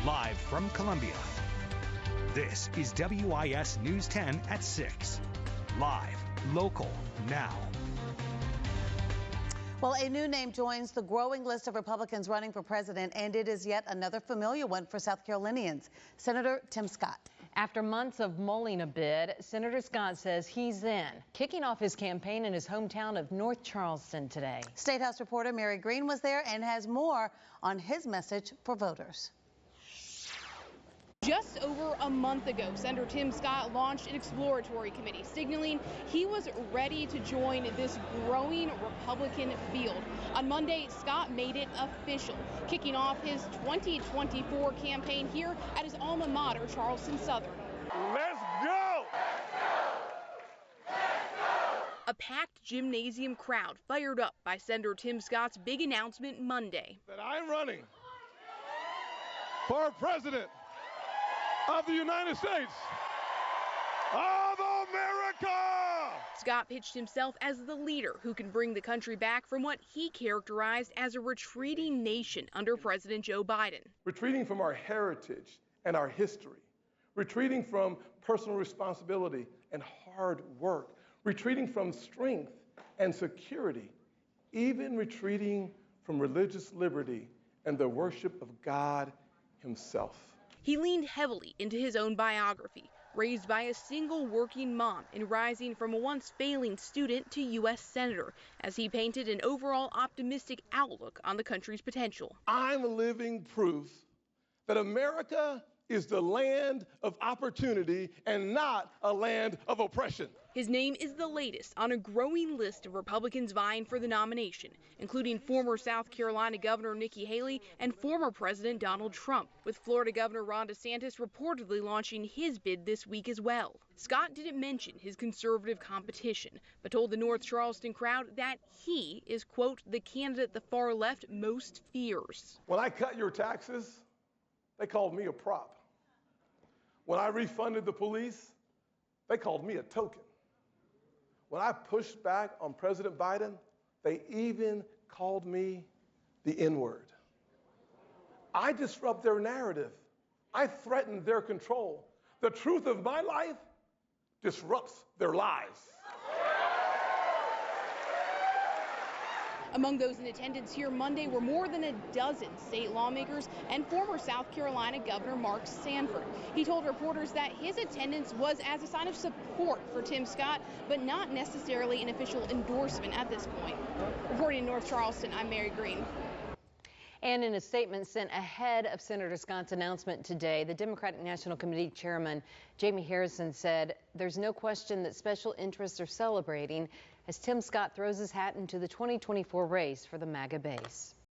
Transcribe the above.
Live from Columbia, this is WIS News 10 at 6. Live, local, now. Well, a new name joins the growing list of Republicans running for president, and it is yet another familiar one for South Carolinians, Senator Tim Scott. After months of mulling a bid, Senator Scott says he's in, kicking off his campaign in his hometown of North Charleston today. State House reporter Mary Green was there and has more on his message for voters. Just over a month ago, Senator Tim Scott launched an exploratory committee, signaling he was ready to join this growing Republican field. On Monday, Scott made it official, kicking off his 2024 campaign here at his alma mater, Charleston Southern. Let's go! A packed gymnasium crowd fired up by Senator Tim Scott's big announcement Monday. That I'm running for president of the United States of America! Scott pitched himself as the leader who can bring the country back from what he characterized as a retreating nation under President Joe Biden. Retreating from our heritage and our history, retreating from personal responsibility and hard work, retreating from strength and security, even retreating from religious liberty and the worship of God himself. He leaned heavily into his own biography, raised by a single working mom and rising from a once failing student to U.S. Senator, as he painted an overall optimistic outlook on the country's potential. I'm living proof that America is the land of opportunity and not a land of oppression. His name is the latest on a growing list of Republicans vying for the nomination, including former South Carolina Governor Nikki Haley and former President Donald Trump, with Florida Governor Ron DeSantis reportedly launching his bid this week as well. Scott didn't mention his conservative competition, but told the North Charleston crowd that he is, quote, the candidate the far left most fears. When I cut your taxes, they called me a prop. When I refunded the police, they called me a token. When I pushed back on President Biden, they even called me the N-word. I disrupt their narrative. I threaten their control. The truth of my life disrupts their lives. Among those in attendance here Monday were more than a dozen state lawmakers and former South Carolina Governor Mark Sanford. He told reporters that his attendance was as a sign of support for Tim Scott, but not necessarily an official endorsement at this point. Reporting in North Charleston, I'm Mary Green. And in a statement sent ahead of Senator Scott's announcement today, the Democratic National Committee Chairman Jamie Harrison said there's no question that special interests are celebrating as Tim Scott throws his hat into the 2024 race for the MAGA base.